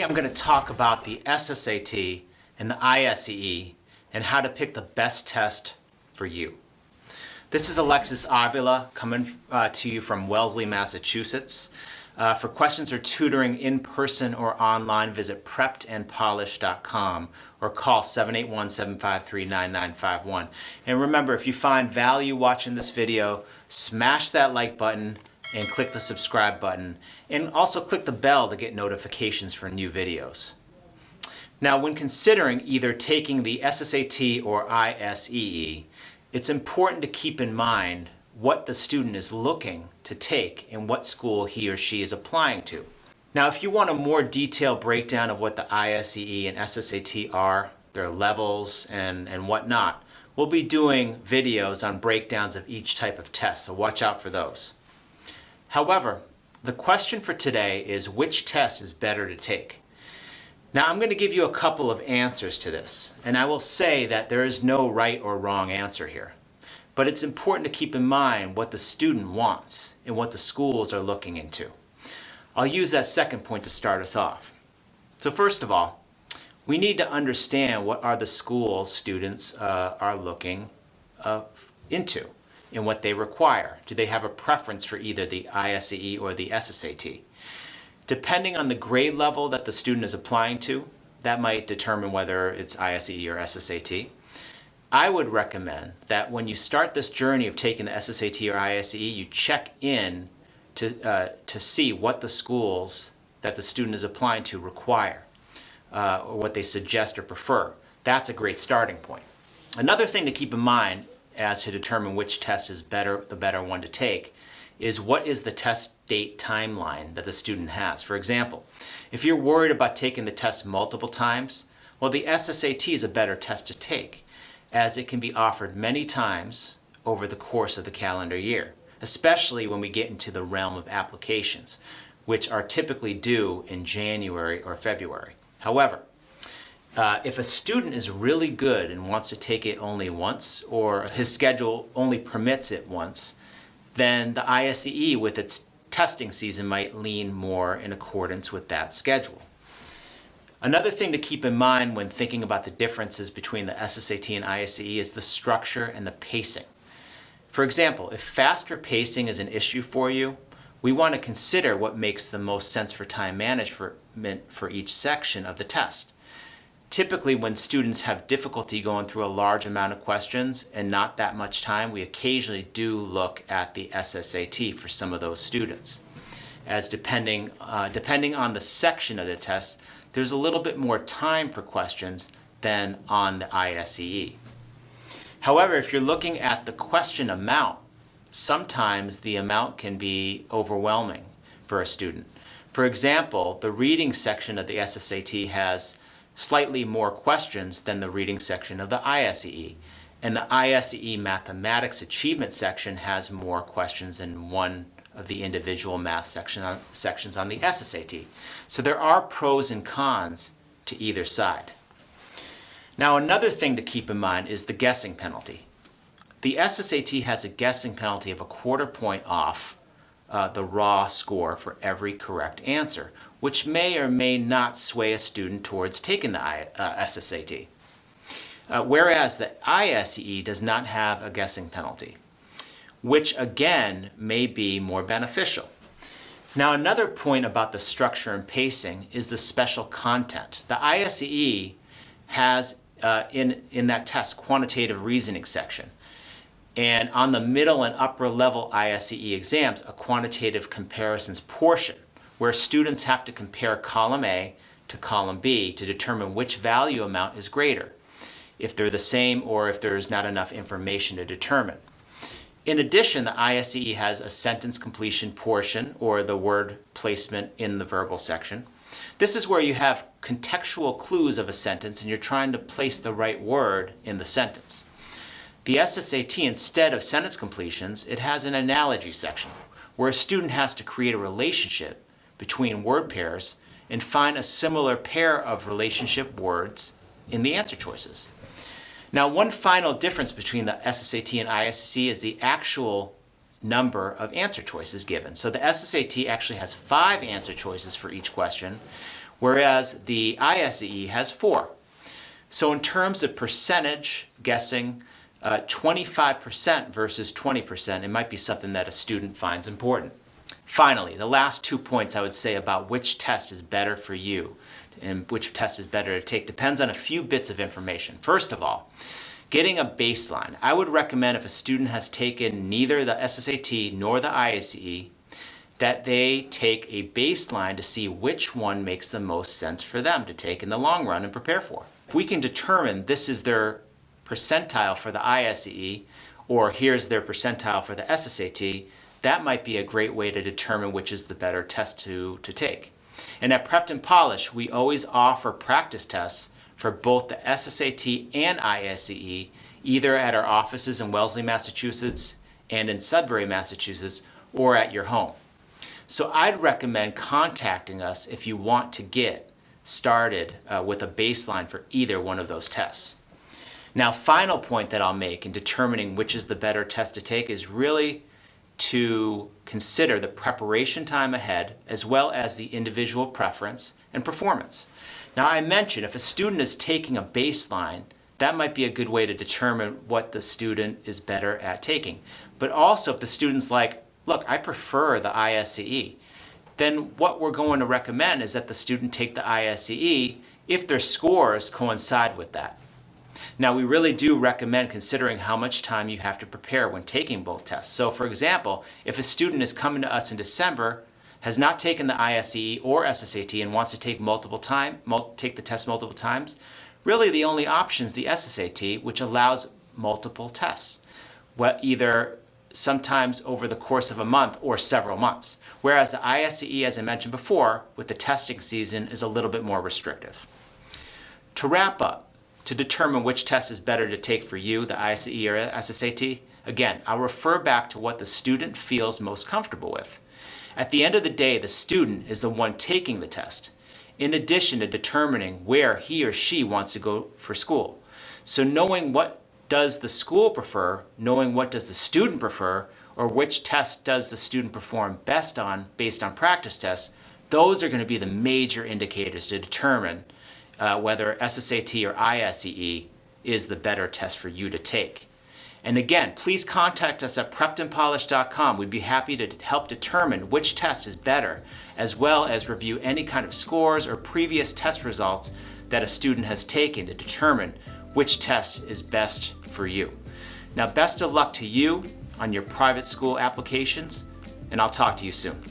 I'm going to talk about the SSAT and the ISEE and how to pick the best test for you. This is Alexis Avila coming to you from Wellesley, Massachusetts. For questions or tutoring in person or online, visit preppedandpolished.com or call 781-753-9951. And remember, if you find value watching this video, smash that like button and click the subscribe button, and also click the bell to get notifications for new videos. Now, when considering either taking the SSAT or ISEE, it's important to keep in mind what the student is looking to take and what school he or she is applying to. Now, if you want a more detailed breakdown of what the ISEE and SSAT are, their levels and whatnot, we'll be doing videos on breakdowns of each type of test, so watch out for those. However, the question for today is which test is better to take? Now, I'm going to give you a couple of answers to this, and I will say that there is no right or wrong answer here. But it's important to keep in mind what the student wants and what the schools are looking into. I'll use that second point to start us off. So first of all, we need to understand what are the schools students are looking into and what they require. Do they have a preference for either the ISEE or the SSAT? Depending on the grade level that the student is applying to, that might determine whether it's ISEE or SSAT. I would recommend that when you start this journey of taking the SSAT or ISEE, you check in to see what the schools that the student is applying to require or what they suggest or prefer. That's a great starting point. Another thing to keep in mind as to determine which test is the better one to take is what is the test date timeline that the student has. For example, if you're worried about taking the test multiple times, well, the SSAT is a better test to take, as it can be offered many times over the course of the calendar year, especially when we get into the realm of applications, which are typically due in January or February. However, if a student is really good and wants to take it only once, or his schedule only permits it once, then the ISEE with its testing season might lean more in accordance with that schedule. Another thing to keep in mind when thinking about the differences between the SSAT and ISEE is the structure and the pacing. For example, if faster pacing is an issue for you, we want to consider what makes the most sense for time management for each section of the test. Typically, when students have difficulty going through a large amount of questions and not that much time, we occasionally do look at the SSAT for some of those students. As depending on the section of the test, there's a little bit more time for questions than on the ISEE. However, if you're looking at the question amount, sometimes the amount can be overwhelming for a student. For example, the reading section of the SSAT has slightly more questions than the reading section of the ISEE, and the ISEE mathematics achievement section has more questions than one of the individual math sections on the SSAT. So there are pros and cons to either side. Now, another thing to keep in mind is the guessing penalty. The SSAT has a guessing penalty of 1/4 point off the raw score for every correct answer, which may or may not sway a student towards taking the SSAT. Whereas the ISEE does not have a guessing penalty, which again may be more beneficial. Now, another point about the structure and pacing is the special content. The ISEE has in that test quantitative reasoning section, and on the middle and upper level ISEE exams, a quantitative comparisons portion where students have to compare column A to column B to determine which value amount is greater, if they're the same or if there is not enough information to determine. In addition, the ISEE has a sentence completion portion, or the word placement in the verbal section. This is where you have contextual clues of a sentence and you're trying to place the right word in the sentence. The SSAT, instead of sentence completions, it has an analogy section where a student has to create a relationship between word pairs and find a similar pair of relationship words in the answer choices. Now, one final difference between the SSAT and ISEE is the actual number of answer choices given. So the SSAT actually has 5 answer choices for each question, whereas the ISEE has 4. So in terms of percentage guessing, 25% versus 20%, it might be something that a student finds important. Finally, the last 2 points I would say about which test is better for you and which test is better to take depends on a few bits of information. First of all, getting a baseline. I would recommend if a student has taken neither the SSAT nor the ISEE, that they take a baseline to see which one makes the most sense for them to take in the long run and prepare for. If we can determine this is their percentile for the ISEE, or here's their percentile for the SSAT, that might be a great way to determine which is the better test to take. And at Prepped and Polished, we always offer practice tests for both the SSAT and ISEE, either at our offices in Wellesley, Massachusetts, and in Sudbury, Massachusetts, or at your home. So I'd recommend contacting us if you want to get started with a baseline for either one of those tests. Now, final point that I'll make in determining which is the better test to take is really to consider the preparation time ahead as well as the individual preference and performance. Now, I mentioned if a student is taking a baseline, that might be a good way to determine what the student is better at taking. But also if the student's like, look, I prefer the ISEE, then what we're going to recommend is that the student take the ISEE if their scores coincide with that. Now, we really do recommend considering how much time you have to prepare when taking both tests. So for example, if a student is coming to us in December, has not taken the ISEE or SSAT and wants to take the test multiple times, really the only option is the SSAT, which allows multiple tests, either sometimes over the course of a month or several months. Whereas the ISEE, as I mentioned before, with the testing season is a little bit more restrictive. To wrap up, to determine which test is better to take for you, the ISEE or SSAT, again, I'll refer back to what the student feels most comfortable with. At the end of the day, the student is the one taking the test, in addition to determining where he or she wants to go for school. So knowing what does the school prefer, knowing what does the student prefer, or which test does the student perform best on based on practice tests, those are going to be the major indicators to determine whether SSAT or ISEE is the better test for you to take. And again, please contact us at preppedandpolished.com. We'd be happy to help determine which test is better, as well as review any kind of scores or previous test results that a student has taken to determine which test is best for you. Now, best of luck to you on your private school applications, and I'll talk to you soon.